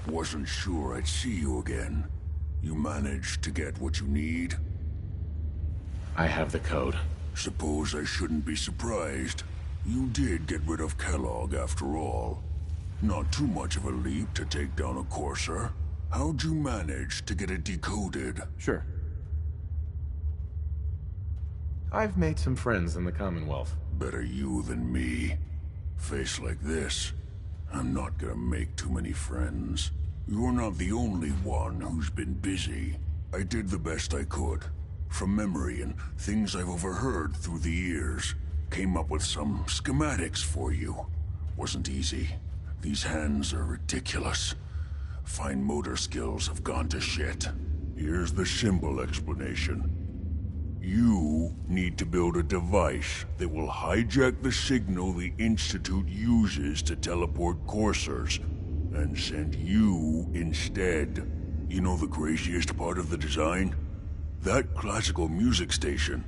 Wasn't sure I'd see you again. You managed to get what you need? I have the code. Suppose I shouldn't be surprised. You did get rid of Kellogg after all. Not too much of a leap to take down a Courser. How'd you manage to get it decoded? Sure. I've made some friends in the Commonwealth. Better you than me. Face like this, I'm not gonna make too many friends. You're not the only one who's been busy. I did the best I could. From memory and things I've overheard through the years. Came up with some schematics for you. Wasn't easy. These hands are ridiculous. Fine motor skills have gone to shit. Here's the simple explanation. You need to build a device that will hijack the signal the Institute uses to teleport coursers, and send you instead. You know the craziest part of the design? That classical music station.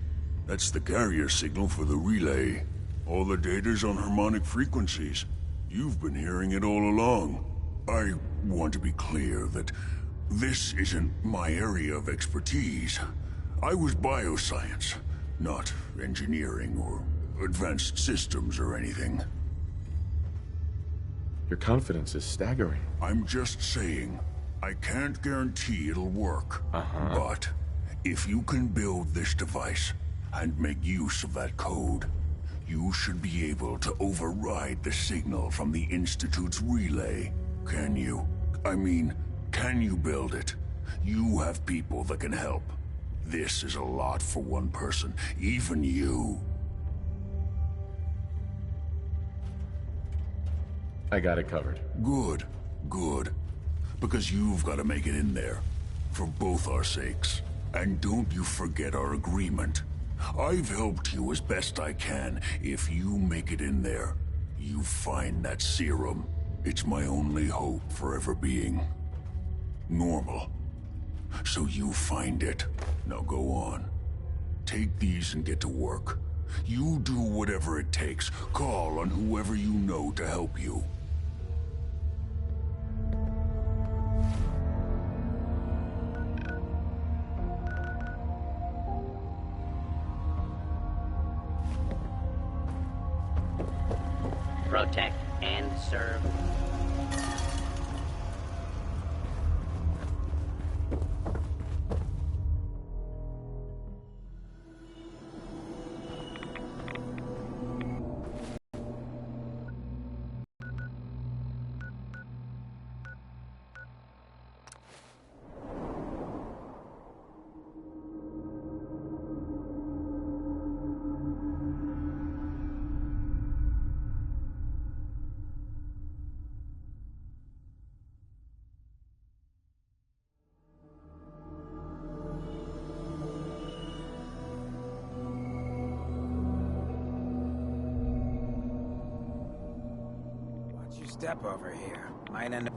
That's the carrier signal for the relay. All the data's on harmonic frequencies. You've been hearing it all along. I want to be clear that this isn't my area of expertise. I was bioscience, not engineering or advanced systems or anything. Your confidence is staggering. I'm just saying, I can't guarantee it'll work. But if you can build this device and make use of that code, you should be able to override the signal from the Institute's relay. Can you? I mean, can you build it? You have people that can help. This is a lot for one person, even you. I got it covered. Good, good. Because you've got to make it in there. For both our sakes. And don't you forget our agreement. I've helped you as best I can. If you make it in there, you find that serum. It's my only hope for ever being normal. So you find it. Now go on. Take these and get to work. You do whatever it takes. Call on whoever you know to help you. Protect and serve. Step over here. Might end up...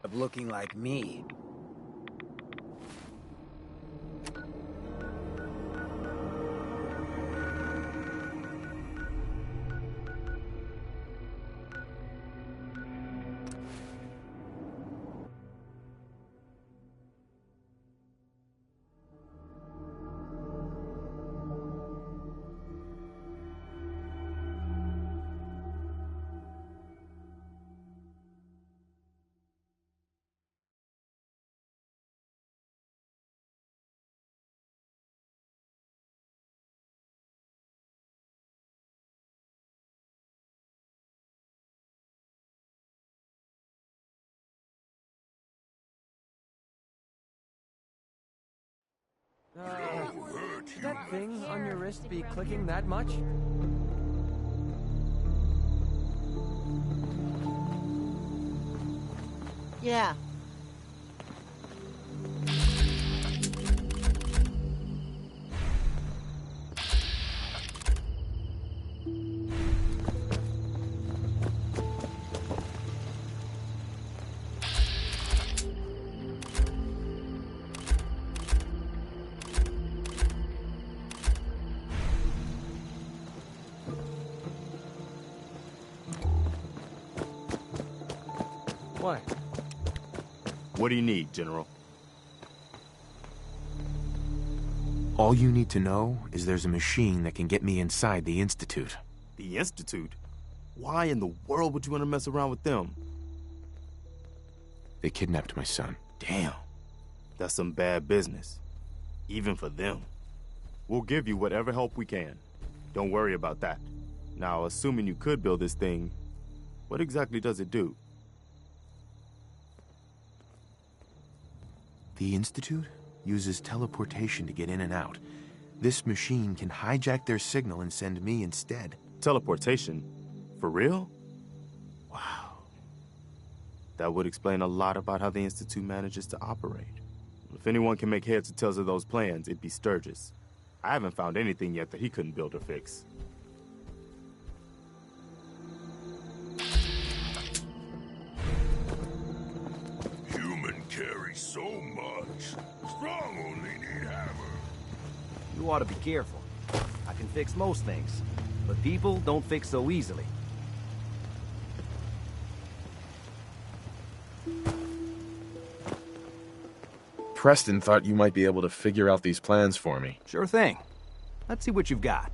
of looking like me. Should that thing on your wrist be clicking that much? Yeah. What? What do you need, General? All you need to know is there's a machine that can get me inside the Institute. The Institute? Why in the world would you want to mess around with them? They kidnapped my son. Damn. That's some bad business. Even for them. We'll give you whatever help we can. Don't worry about that. Now, assuming you could build this thing, what exactly does it do? The Institute uses teleportation to get in and out. This machine can hijack their signal and send me instead. Teleportation? For real? Wow. That would explain a lot about how the Institute manages to operate. If anyone can make heads or tails of those plans, it'd be Sturgis. I haven't found anything yet that he couldn't build or fix. Human carry so much. Strong only need hammer. You ought to be careful. I can fix most things, but people don't fix so easily. Preston thought you might be able to figure out these plans for me. Sure thing. Let's see what you've got.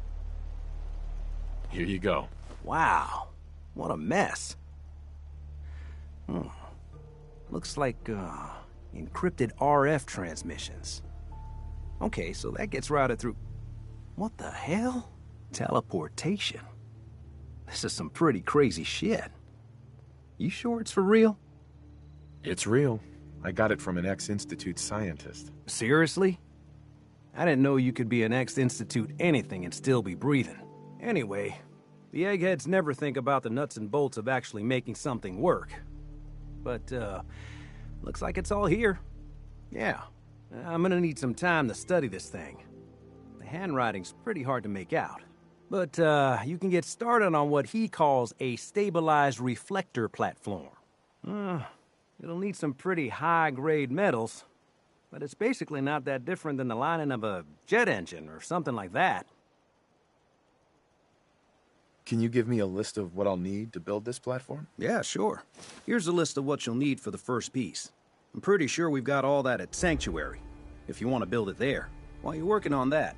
Here you go. Wow, what a mess. Looks like, encrypted RF transmissions. Okay, so that gets routed through... What the hell? Teleportation. This is some pretty crazy shit. You sure it's for real? It's real. I got it from an ex-Institute scientist. Seriously? I didn't know you could be an ex-Institute anything and still be breathing. Anyway, the eggheads never think about the nuts and bolts of actually making something work. But, looks like it's all here. Yeah, I'm gonna need some time to study this thing. The handwriting's pretty hard to make out. But, you can get started on what he calls a stabilized reflector platform. It'll need some pretty high-grade metals, but it's basically not that different than the lining of a jet engine or something like that. Can you give me a list of what I'll need to build this platform? Yeah, sure. Here's a list of what you'll need for the first piece. I'm pretty sure we've got all that at Sanctuary, if you want to build it there. While you're working on that,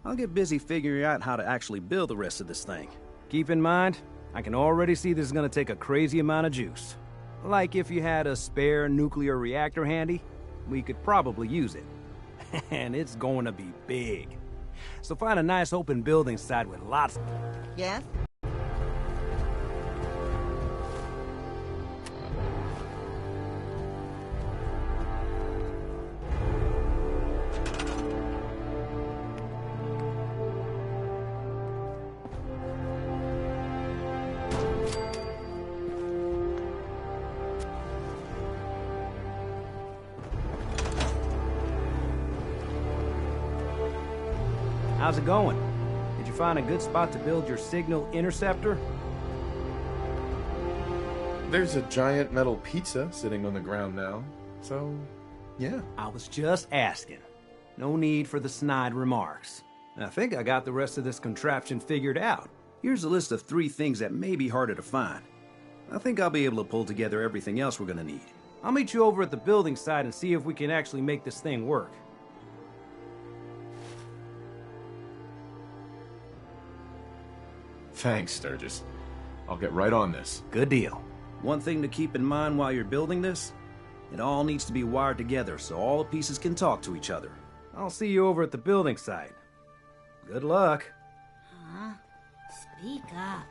I'll get busy figuring out how to actually build the rest of this thing. Keep in mind, I can already see this is going to take a crazy amount of juice. Like if you had a spare nuclear reactor handy, we could probably use it. And it's going to be big. So find a nice open building site with lots... Yes? How's it going? Did you find a good spot to build your signal interceptor? There's a giant metal pizza sitting on the ground now, so yeah. I was just asking. No need for the snide remarks. I think I got the rest of this contraption figured out. Here's a list of 3 things that may be harder to find. I think I'll be able to pull together everything else we're gonna need. I'll meet you over at the building site and see if we can actually make this thing work. Thanks, Sturgis. I'll get right on this. Good deal. One thing to keep in mind while you're building this, it all needs to be wired together so all the pieces can talk to each other. I'll see you over at the building site. Good luck. Huh? Speak up.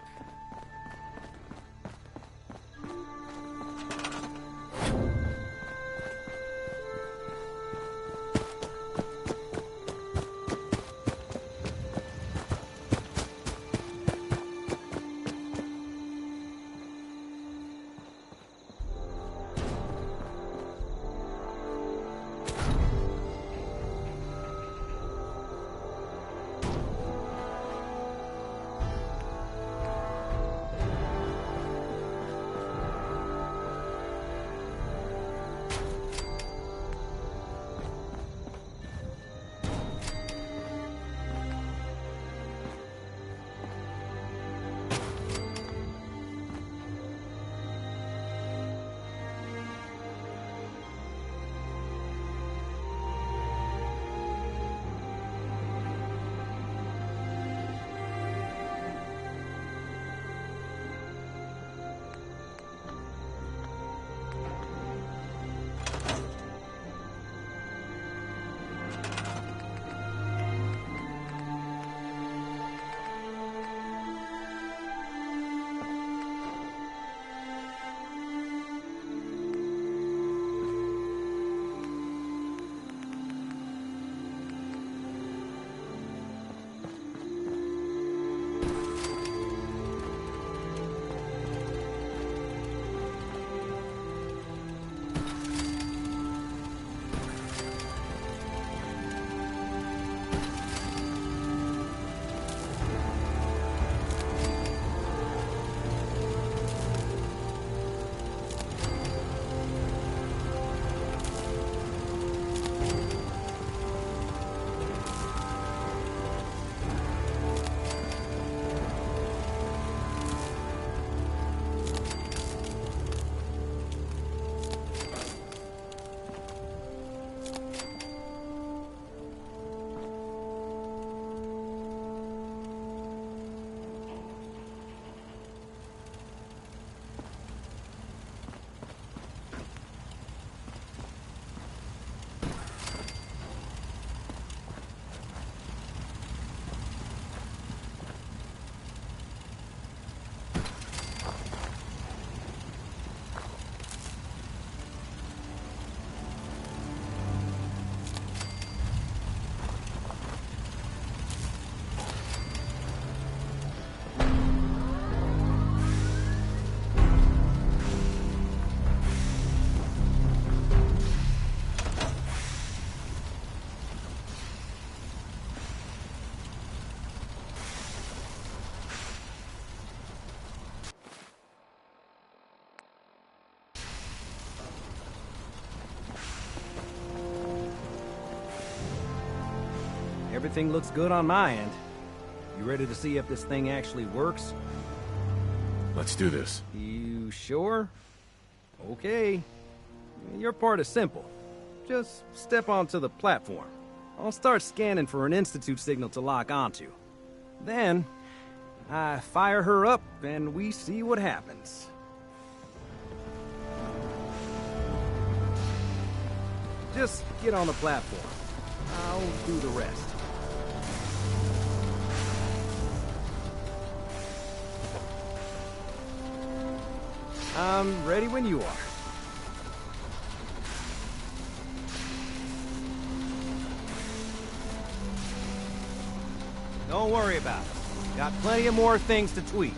Everything looks good on my end. You ready to see if this thing actually works? Let's do this. You sure? Okay. Your part is simple. Just step onto the platform. I'll start scanning for an Institute signal to lock onto. Then, I fire her up and we see what happens. Just get on the platform. I'll do the rest. I'm ready when you are. Don't worry about it. Got plenty of more things to tweak.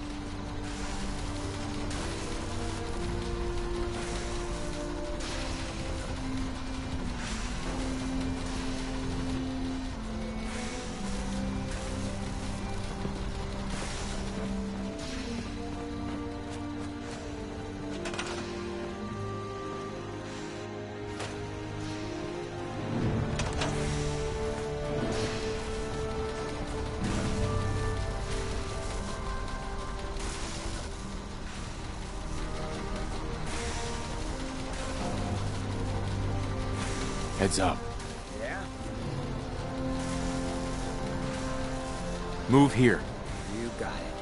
Heads up. Yeah? Move here. You got it.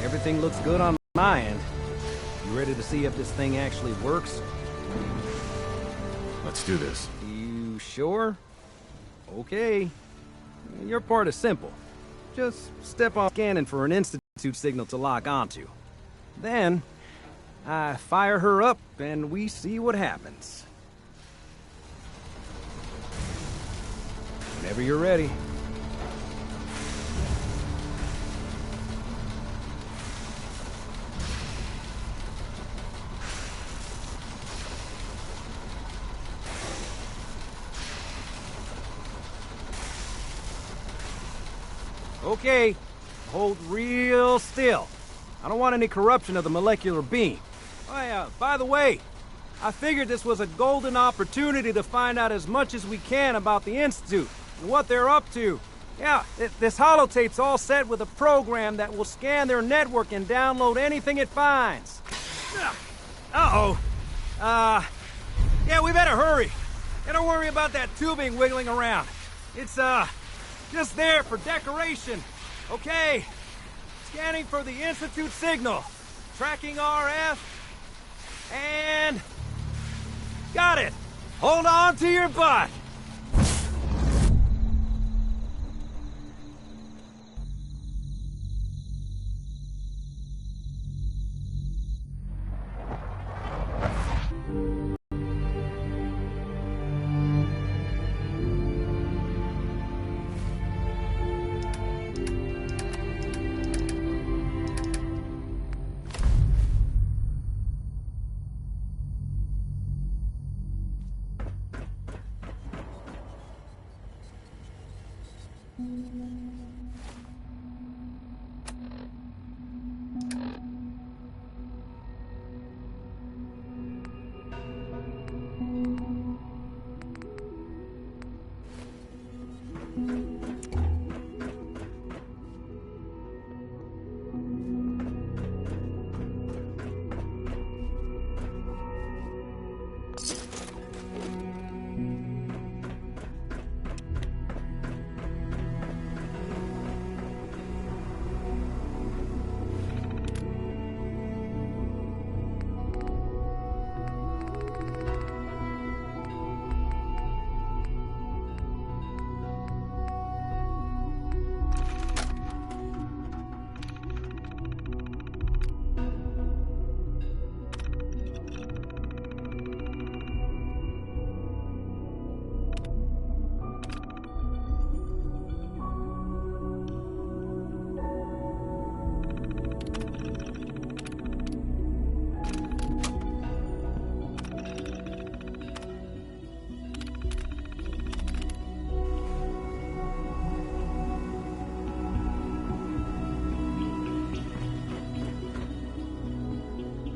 Everything looks good on my end. You ready to see if this thing actually works? Let's do this. You sure? Okay. Your part is simple. Just step on scanning for an Institute signal to lock onto. Then, I fire her up and we see what happens. Whenever you're ready. Okay, hold real still. I don't want any corruption of the molecular beam. Oh yeah, by the way, I figured this was a golden opportunity to find out as much as we can about the Institute and what they're up to. Yeah, this holotape's all set with a program that will scan their network and download anything it finds. Uh-oh. Yeah, we better hurry. And don't worry about that tubing wiggling around. It's, just there for decoration. Okay. Scanning for the Institute signal. Tracking RF. And... got it. Hold on to your butt.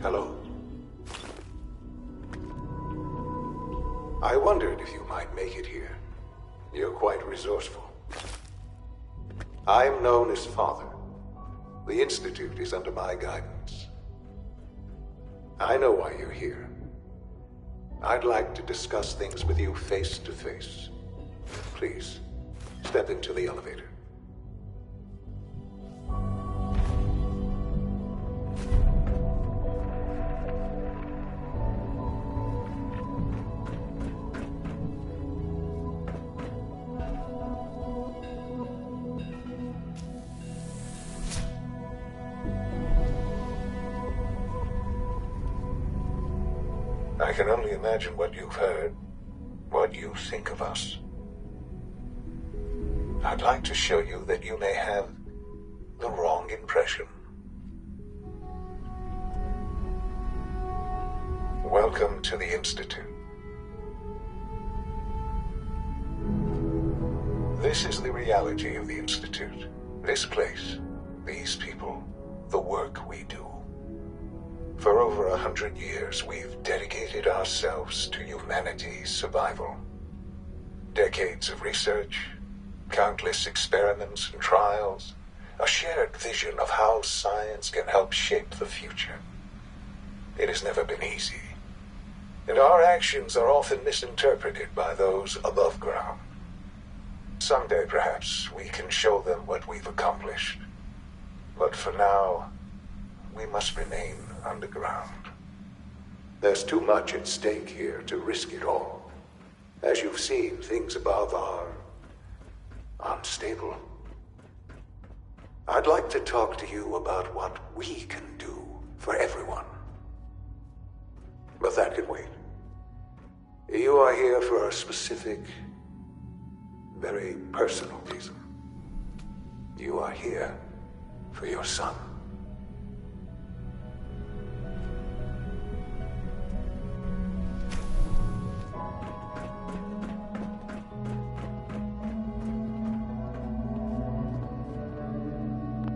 Hello. I wondered if you might make it here. You're quite resourceful. I'm known as Father. The Institute is under my guidance. I know why you're here. I'd like to discuss things with you face to face. Please, step into the elevator. I can only imagine what you've heard, what you think of us. I'd like to show you that you may have the wrong impression. Welcome to the Institute. This is the reality of the Institute. This place, these people, the work we do. For over 100 years, we've dedicated ourselves to humanity's survival. Decades of research, countless experiments and trials, a shared vision of how science can help shape the future. It has never been easy, and our actions are often misinterpreted by those above ground. Someday, perhaps, we can show them what we've accomplished. But for now, we must remain underground. There's too much at stake here to risk it all. As you've seen, things above are unstable. I'd like to talk to you about what we can do for everyone. But that can wait. You are here for a specific, very personal reason. You are here for your son.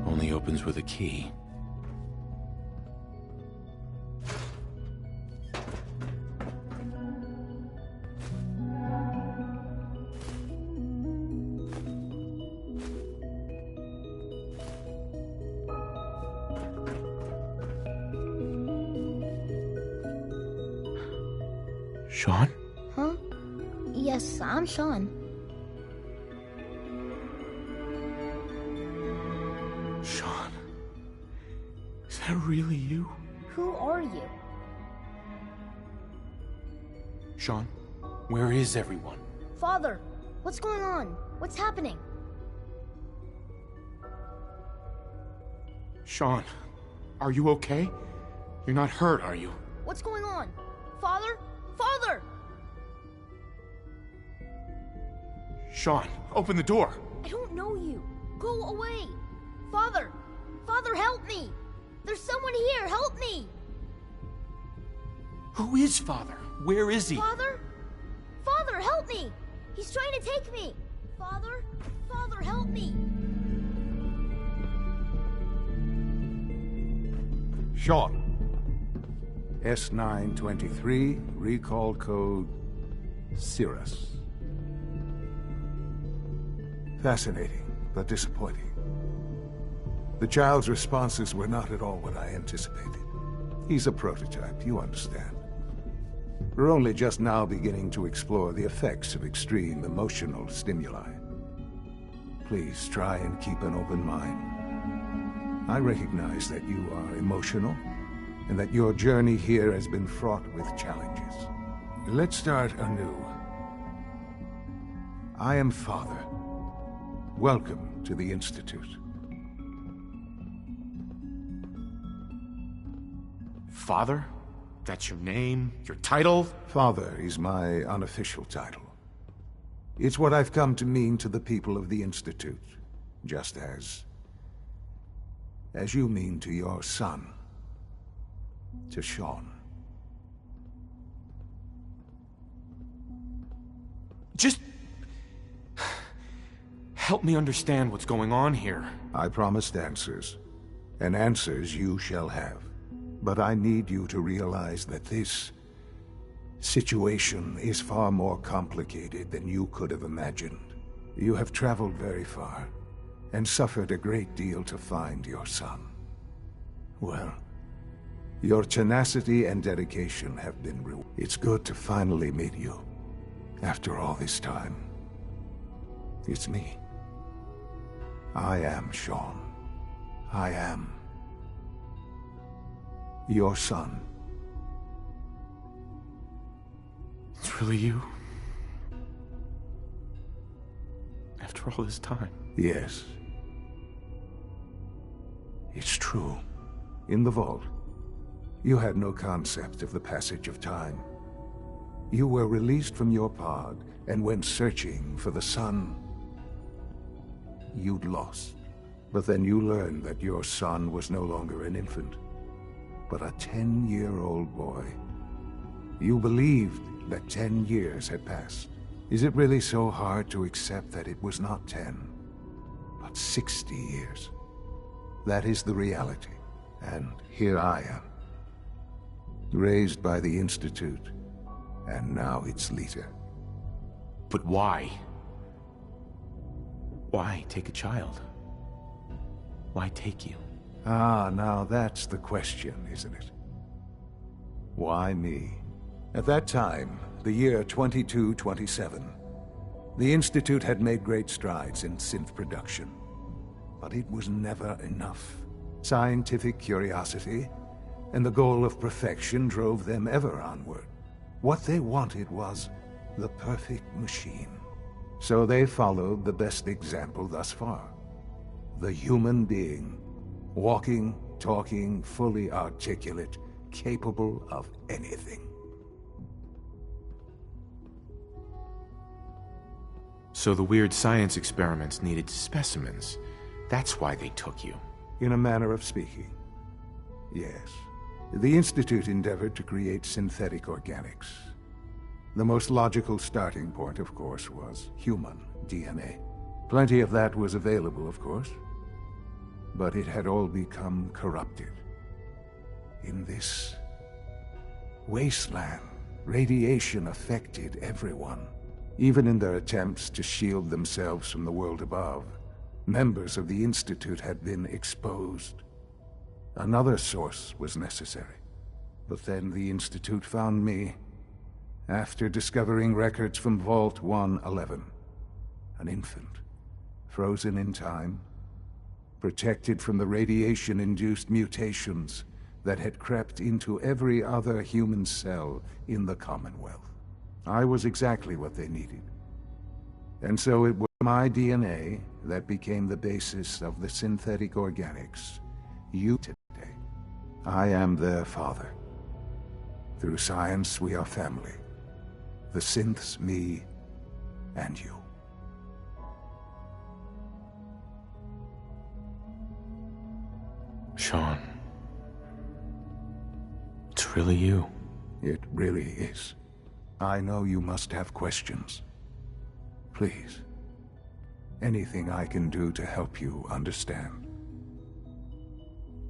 Only opens with a key. Sean? Huh? Yes, I'm Sean. Sean? Is that really you? Who are you? Sean, where is everyone? Father, what's going on? What's happening? Sean, are you okay? You're not hurt, are you? What's going on? Father? Father! Sean, open the door! I don't know you. Go away. Father! Father, help me! There's someone here, help me! Who is Father? Where is he? Father? Father, help me! He's trying to take me! Father? Father, help me! Sean. S923, recall code Cirrus. Fascinating, but disappointing. The child's responses were not at all what I anticipated. He's a prototype, you understand. We're only just now beginning to explore the effects of extreme emotional stimuli. Please try and keep an open mind. I recognize that you are emotional, and that your journey here has been fraught with challenges. Let's start anew. I am Father. Welcome to the Institute. Father? That's your name? Your title? Father is my unofficial title. It's what I've come to mean to the people of the Institute, just as you mean to your son, to Sean. Just help me understand what's going on here. I promised answers, and answers you shall have. But I need you to realize that this situation is far more complicated than you could have imagined. You have traveled very far, and suffered a great deal to find your son. Well, your tenacity and dedication have been rewarded. It's good to finally meet you, after all this time. It's me. I am Sean. I am your son. It's really you? After all this time? Yes. It's true. In the vault, you had no concept of the passage of time. You were released from your pod and went searching for the son you'd lost. But then you learned that your son was no longer an infant, but a 10-year-old boy. You believed that 10 years had passed. Is it really so hard to accept that it was not 10, but 60 years? That is the reality. And here I am. Raised by the Institute, and now its leader. But why? Why take a child? Why take you? Ah, now that's the question, isn't it? Why me? At that time, the year 2227, the Institute had made great strides in synth production. But it was never enough. Scientific curiosity and the goal of perfection drove them ever onward. What they wanted was the perfect machine. So they followed the best example thus far. The human being. Walking, talking, fully articulate, capable of anything. So the weird science experiments needed specimens. That's why they took you. In a manner of speaking, yes. The Institute endeavored to create synthetic organics. The most logical starting point, of course, was human DNA. Plenty of that was available, of course. But it had all become corrupted. In this wasteland, radiation affected everyone. Even in their attempts to shield themselves from the world above, members of the Institute had been exposed. Another source was necessary. But then the Institute found me, after discovering records from Vault 111. An infant, frozen in time, protected from the radiation-induced mutations that had crept into every other human cell in the Commonwealth. I was exactly what they needed. And so it was my DNA that became the basis of the synthetic organics you today. I am their father. Through science, we are family. The synths, me, and you. Sean. It's really you. It really is. I know you must have questions. Please. Anything I can do to help you understand.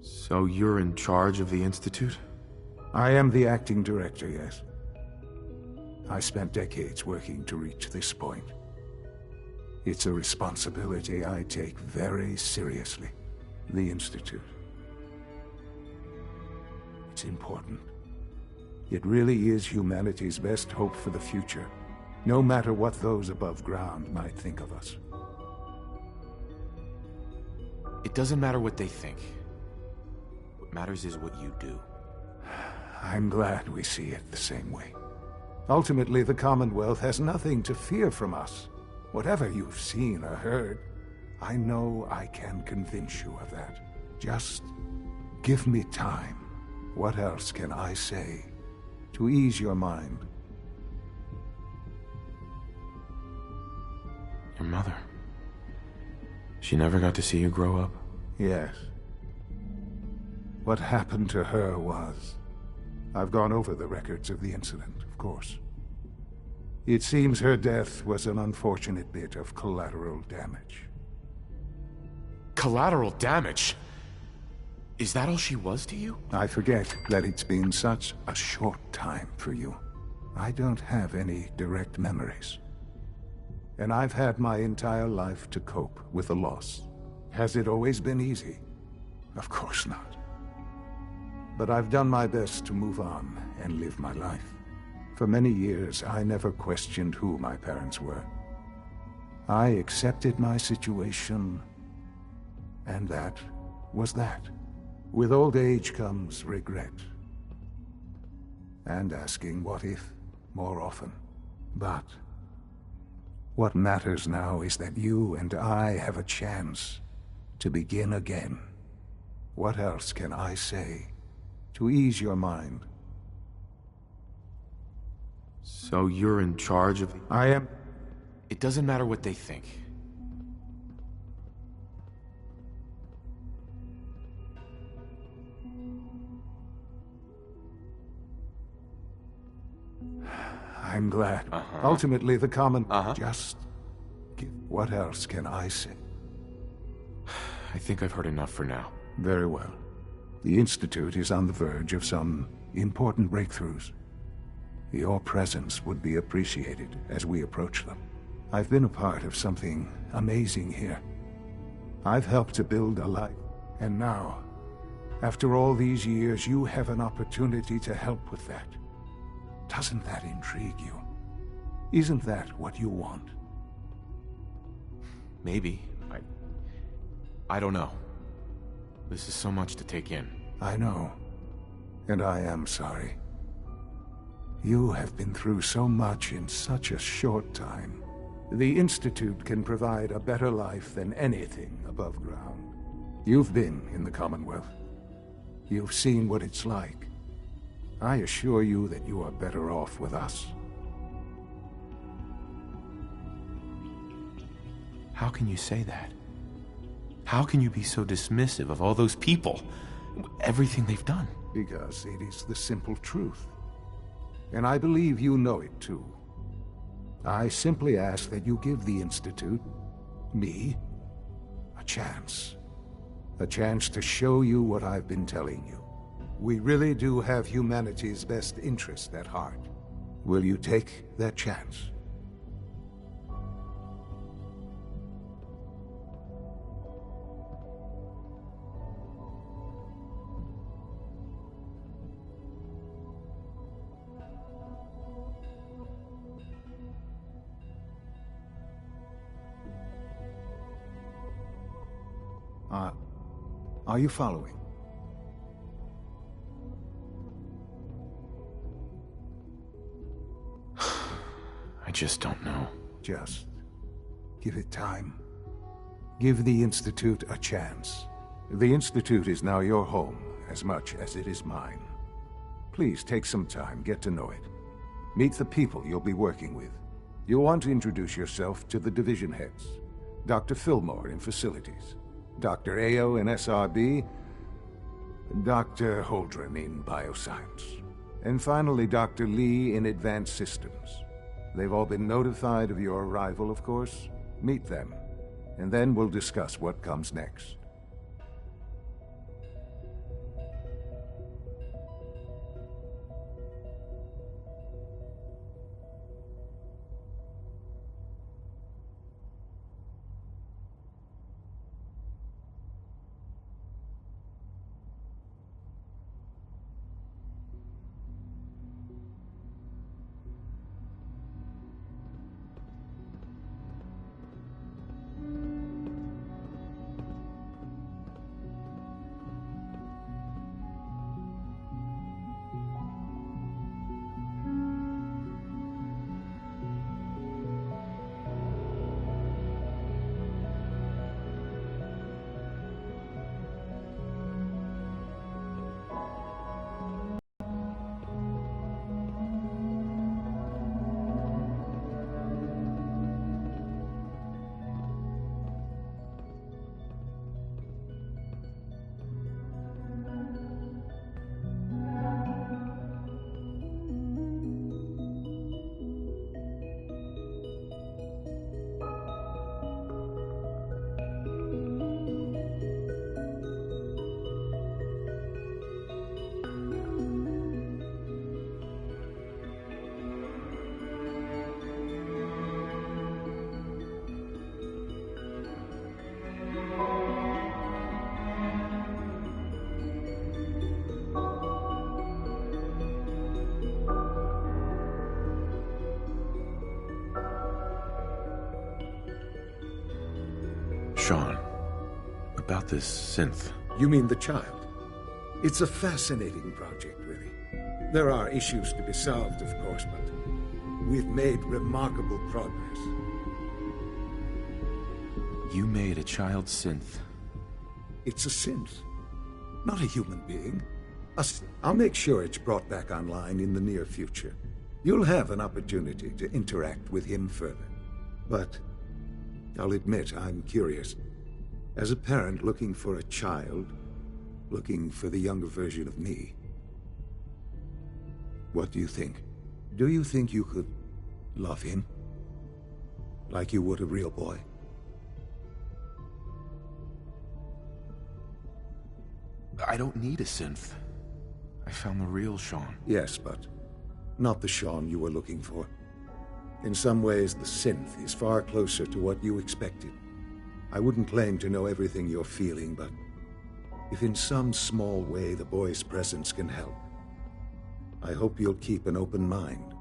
So you're in charge of the Institute? I am the acting director, yes. I spent decades working to reach this point. It's a responsibility I take very seriously. The Institute. It's important. It really is humanity's best hope for the future, no matter what those above ground might think of us. It doesn't matter what they think. What matters is what you do. I'm glad we see it the same way. Ultimately, the Commonwealth has nothing to fear from us. Whatever you've seen or heard, I know I can convince you of that. Just give me time. What else can I say to ease your mind? Your mother. She never got to see you grow up? Yes. What happened to her was... I've gone over the records of the incident, of course. It seems her death was an unfortunate bit of collateral damage. Collateral damage? Is that all she was to you? I forget that it's been such a short time for you. I don't have any direct memories. And I've had my entire life to cope with the loss. Has it always been easy? Of course not. But I've done my best to move on and live my life. For many years, I never questioned who my parents were. I accepted my situation, and that was that. With old age comes regret. And asking what if more often. But what matters now is that you and I have a chance to begin again. What else can I say to ease your mind? So you're in charge of... I am... It doesn't matter what they think. I'm glad. Ultimately, the common... Just... What else can I say? I think I've heard enough for now. Very well. The Institute is on the verge of some important breakthroughs. Your presence would be appreciated as we approach them. I've been a part of something amazing here. I've helped to build a life, and now, after all these years, you have an opportunity to help with that. Doesn't that intrigue you? Isn't that what you want? Maybe. I don't know. This is so much to take in. I know. And I am sorry. You have been through so much in such a short time. The Institute can provide a better life than anything above ground. You've been in the Commonwealth. You've seen what it's like. I assure you that you are better off with us. How can you say that? How can you be so dismissive of all those people? Everything they've done? Because it is the simple truth. And I believe you know it too. I simply ask that you give the Institute, me, a chance. A chance to show you what I've been telling you. We really do have humanity's best interest at heart. Will you take that chance? Are you following? I just don't know. Just give it time. Give the Institute a chance. The Institute is now your home as much as it is mine. Please take some time, get to know it. Meet the people you'll be working with. You'll want to introduce yourself to the division heads. Dr. Fillmore in Facilities, Dr. Ao in SRB, Dr. Holdren in Bioscience, and finally Dr. Lee in Advanced Systems. They've all been notified of your arrival, of course. Meet them, and then we'll discuss what comes next. Sean, about this synth. You mean the child? It's a fascinating project, really. There are issues to be solved, of course, but we've made remarkable progress. You made a child synth. It's a synth, not a human being. I'll make sure it's brought back online in the near future. You'll have an opportunity to interact with him further. But I'll admit I'm curious. As a parent looking for a child, looking for the younger version of me, what do you think? Do you think you could love him? Like you would a real boy? I don't need a synth. I found the real Sean. Yes, but not the Sean you were looking for. In some ways, the synth is far closer to what you expected. I wouldn't claim to know everything you're feeling, but if in some small way the boy's presence can help, I hope you'll keep an open mind.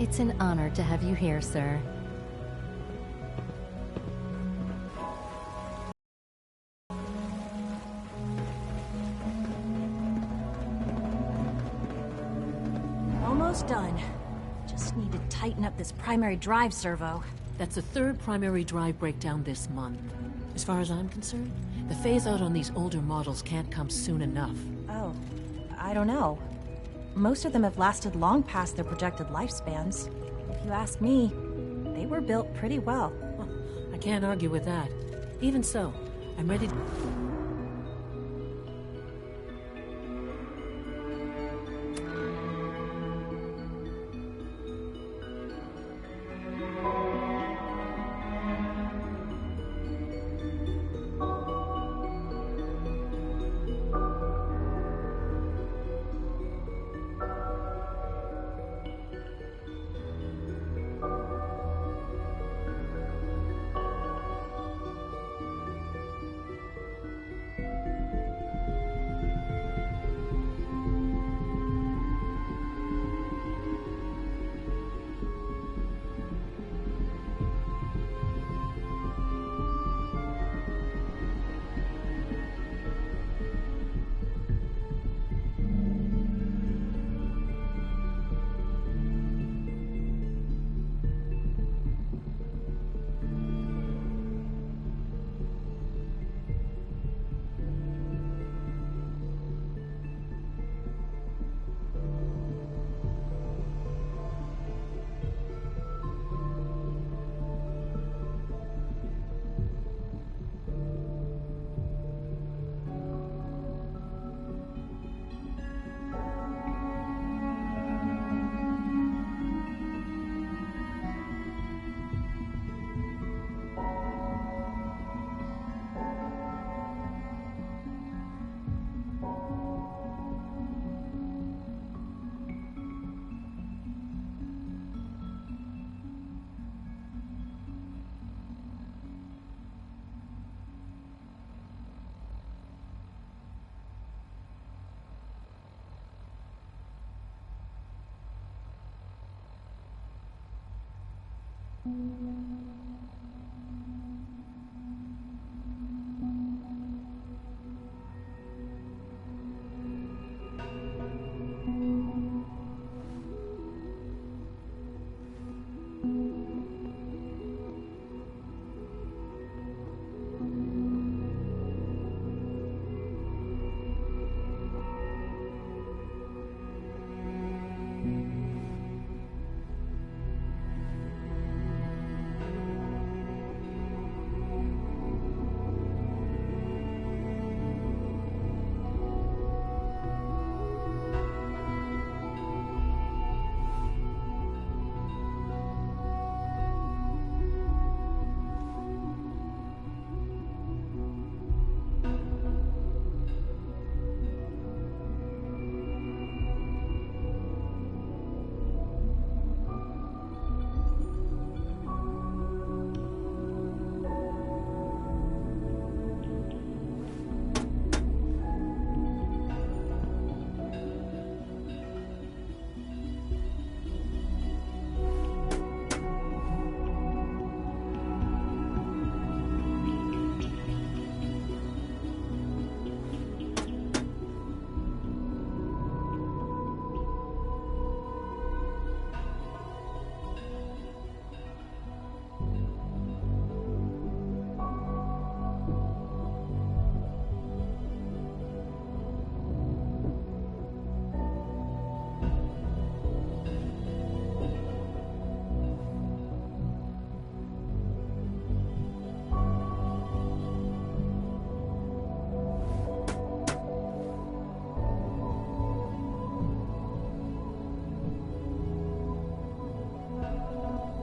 It's an honor to have you here, sir. Almost done. Just need to tighten up this primary drive servo. That's the third primary drive breakdown this month. As far as I'm concerned, the phase-out on these older models can't come soon enough. Oh, I don't know. Most of them have lasted long past their projected lifespans. If you ask me, they were built pretty well. Well, I can't argue with that. Even so, I'm ready to...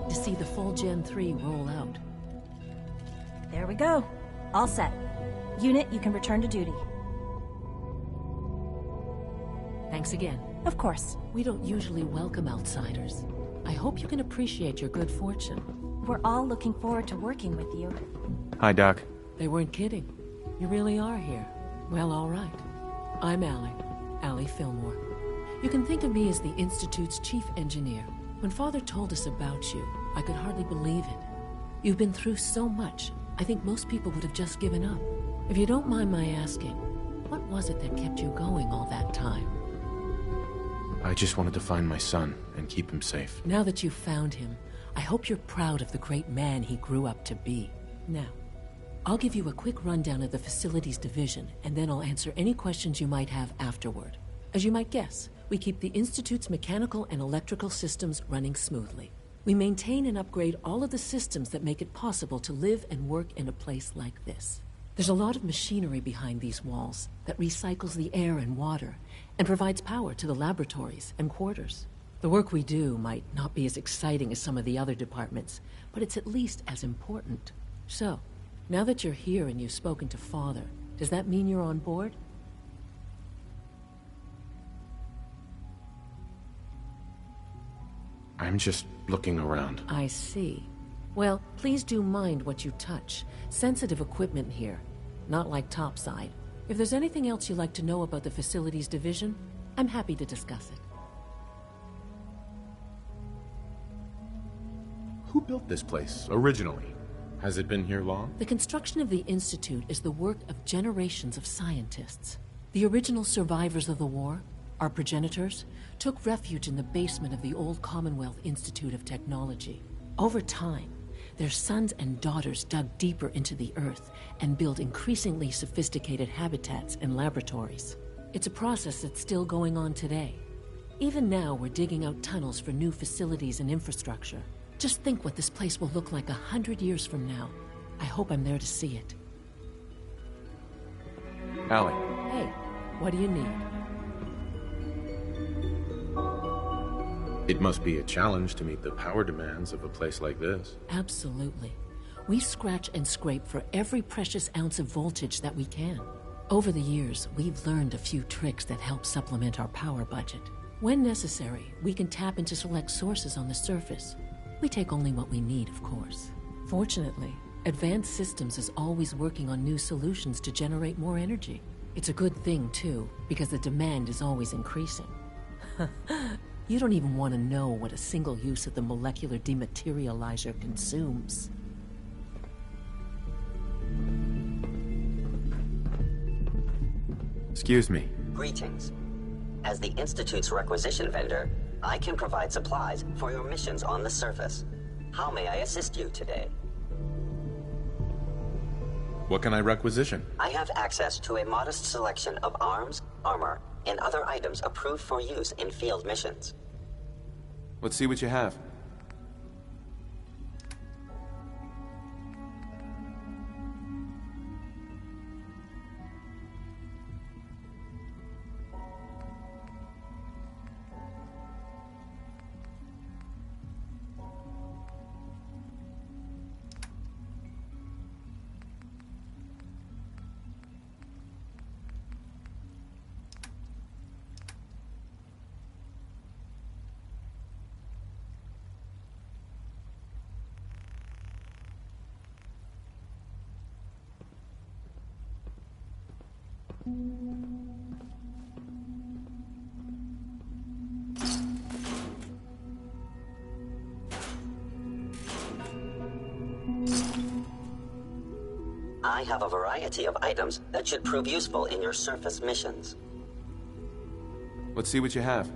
To see the full Gen 3 roll out. There we go. All set. Unit, you can return to duty. Thanks again. Of course. We don't usually welcome outsiders. I hope you can appreciate your good fortune. We're all looking forward to working with you. Hi, Doc. They weren't kidding. You really are here. Well, all right. I'm Allie Fillmore. You can think of me as the Institute's chief engineer. When Father told us about you, I could hardly believe it. You've been through so much, I think most people would have just given up. If you don't mind my asking, what was it that kept you going all that time? I just wanted to find my son and keep him safe. Now that you've found him, I hope you're proud of the great man he grew up to be. Now, I'll give you a quick rundown of the Facilities Division, and then I'll answer any questions you might have afterward. As you might guess, we keep the Institute's mechanical and electrical systems running smoothly. We maintain and upgrade all of the systems that make it possible to live and work in a place like this. There's a lot of machinery behind these walls that recycles the air and water and provides power to the laboratories and quarters. The work we do might not be as exciting as some of the other departments, but it's at least as important. So, now that you're here and you've spoken to Father, does that mean you're on board? I'm just looking around. I see. Well, please do mind what you touch. Sensitive equipment here, not like topside. If there's anything else you'd like to know about the Facilities Division, I'm happy to discuss it. Who built this place, originally? Has it been here long? The construction of the Institute is the work of generations of scientists. The original survivors of the war, our progenitors, took refuge in the basement of the old Commonwealth Institute of Technology. Over time, their sons and daughters dug deeper into the earth and built increasingly sophisticated habitats and laboratories. It's a process that's still going on today. Even now, we're digging out tunnels for new facilities and infrastructure. Just think what this place will look like 100 years from now. I hope I'm there to see it. Allie. Hey, what do you need? It must be a challenge to meet the power demands of a place like this. Absolutely. We scratch and scrape for every precious ounce of voltage that we can. Over the years, we've learned a few tricks that help supplement our power budget. When necessary, we can tap into select sources on the surface. We take only what we need, of course. Fortunately, Advanced Systems is always working on new solutions to generate more energy. It's a good thing, too, because the demand is always increasing. You don't even want to know what a single use of the molecular dematerializer consumes. Excuse me. Greetings. As the Institute's requisition vendor, I can provide supplies for your missions on the surface. How may I assist you today? What can I requisition? I have access to a modest selection of arms, armor, and other items approved for use in field missions. Let's see what you have. I have a variety of items that should prove useful in your surface missions. Let's see what you have.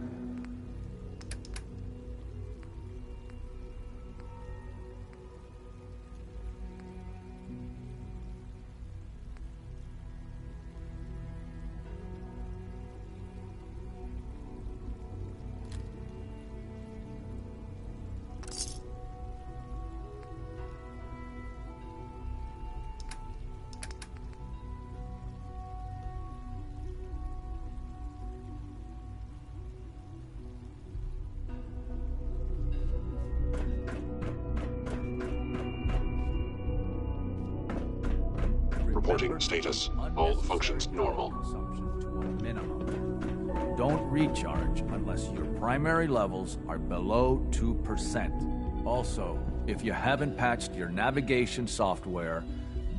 Reporting status. All functions normal. Minimum. Don't recharge unless your primary levels are below 2%. Also, if you haven't patched your navigation software,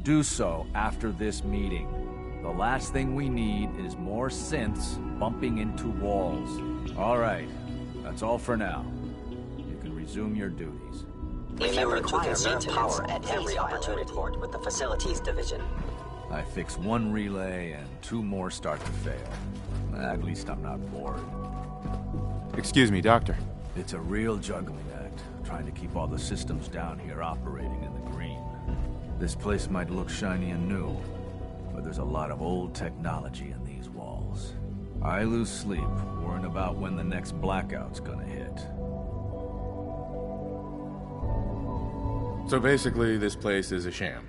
do so after this meeting. The last thing we need is more synths bumping into walls. All right, that's all for now. You can resume your duties. If you require power at every opportunity, report with the Facilities Division. I fix one relay and 2 more start to fail. At least I'm not bored. Excuse me, Doctor. It's a real juggling act, trying to keep all the systems down here operating in the green. This place might look shiny and new, but there's a lot of old technology in these walls. I lose sleep worrying about when the next blackout's gonna hit. So basically, this place is a sham.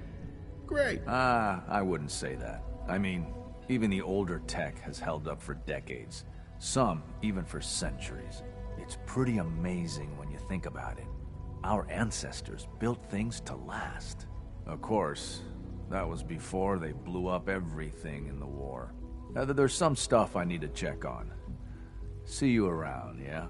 Great. I wouldn't say that. I mean, even the older tech has held up for decades. Some, even for centuries. It's pretty amazing when you think about it. Our ancestors built things to last. Of course, that was before they blew up everything in the war. There's some stuff I need to check on. See you around, yeah?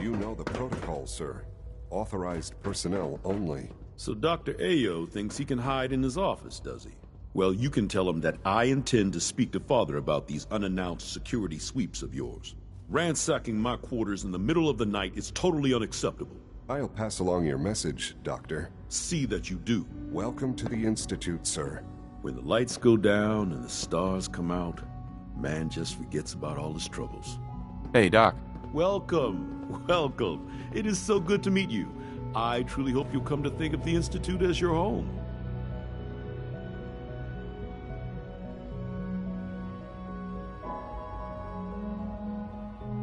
You know the protocol, sir. Authorized personnel only. So Dr. Ayo thinks he can hide in his office, does he? Well, you can tell him that I intend to speak to Father about these unannounced security sweeps of yours. Ransacking my quarters in the middle of the night is totally unacceptable. I'll pass along your message, Doctor. See that you do. Welcome to the Institute, sir. When the lights go down and the stars come out, man just forgets about all his troubles. Hey, Doc. Welcome, welcome. It is so good to meet you. I truly hope you'll come to think of the Institute as your home.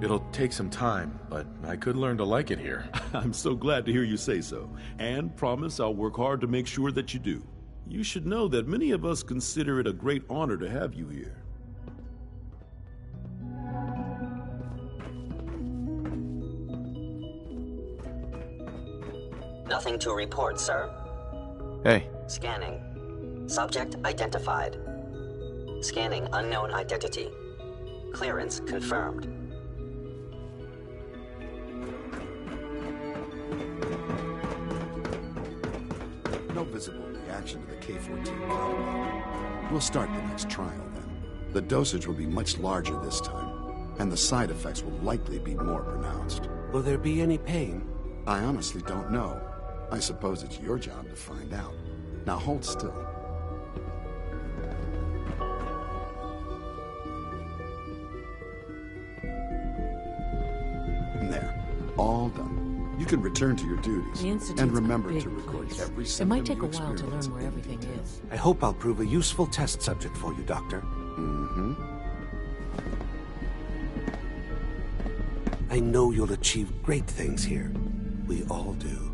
It'll take some time, but I could learn to like it here. I'm so glad to hear you say so, and promise I'll work hard to make sure that you do. You should know that many of us consider it a great honor to have you here. Nothing to report, sir. Hey. Scanning. Subject identified. Scanning unknown identity. Clearance confirmed. No visible reaction to the K-14 compound. We'll start the next trial then. The dosage will be much larger this time, and the side effects will likely be more pronounced. Will there be any pain? I honestly don't know. I suppose it's your job to find out. Now hold still. There. All done. You can return to your duties. And remember to record every It might symptom take you a while to experience learn where everything is. I hope I'll prove a useful test subject for you, Doctor. Mm-hmm. I know you'll achieve great things here. We all do.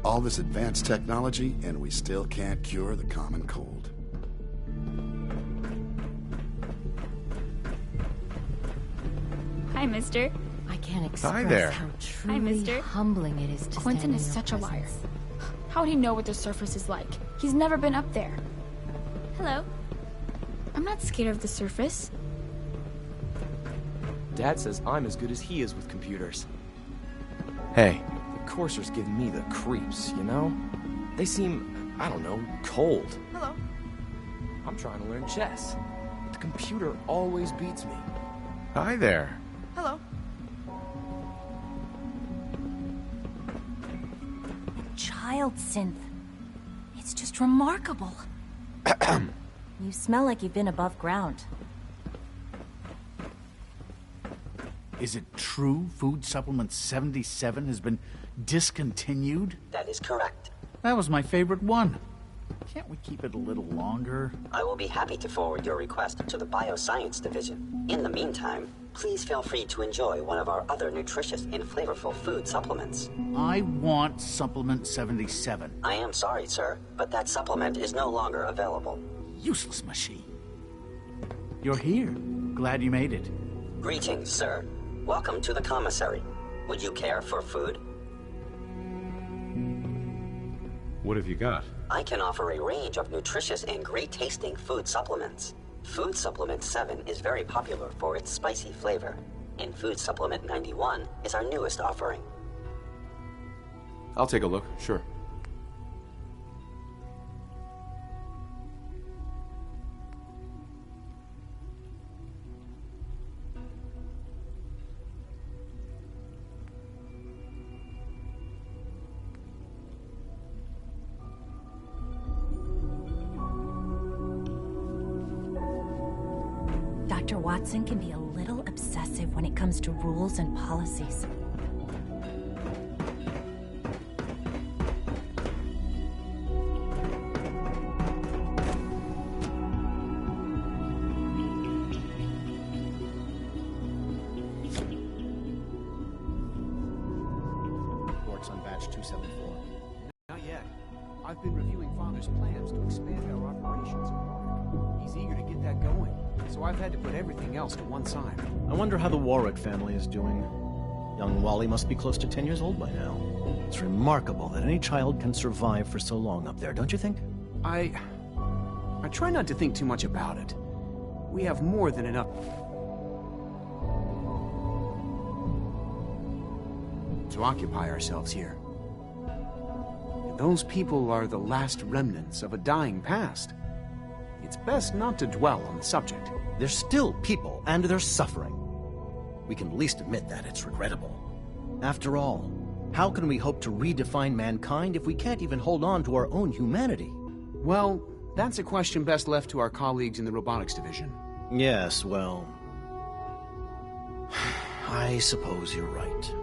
All this advanced technology, and we still can't cure the common cold. Hi, mister. I can't express Hi there. how truly Hi, mister. humbling it is to Quentin stand is in such your a liar. presence. How'd he know what the surface is like? He's never been up there. Hello. I'm not scared of the surface. Dad says I'm as good as he is with computers. Hey. The coursers give me the creeps, you know? They seem, I don't know, cold. Hello. I'm trying to learn chess, but the computer always beats me. Hi there. Hello. Child synth. It's just remarkable. You smell like you've been above ground. Is it true Food Supplement 77 has been discontinued? That is correct. That was my favorite one. Can't we keep it a little longer? I will be happy to forward your request to the Bioscience Division. In the meantime, please feel free to enjoy one of our other nutritious and flavorful food supplements. I want Supplement 77. I am sorry, sir, but that supplement is no longer available. Useless machine. You're here. Glad you made it. Greetings, sir. Welcome to the commissary. Would you care for food? What have you got? I can offer a range of nutritious and great-tasting food supplements. Food Supplement 7 is very popular for its spicy flavor, and Food Supplement 91 is our newest offering. I'll take a look, sure. Dr. Watson can be a little obsessive when it comes to rules and policies. Reports on batch 274. Not yet. I've been reviewing Father's plans to expand our operations in Warwick. He's eager to get that going, so I've had to put everything else to one side. I wonder how the Warwick family is doing. Young Wally must be close to 10 years old by now. It's remarkable that any child can survive for so long up there, don't you think? I try not to think too much about it. We have more than enough to occupy ourselves here. And those people are the last remnants of a dying past. It's best not to dwell on the subject. They're still people, and they're suffering. We can at least admit that it's regrettable. After all, how can we hope to redefine mankind if we can't even hold on to our own humanity? Well, that's a question best left to our colleagues in the Robotics Division. Yes, well, I suppose you're right.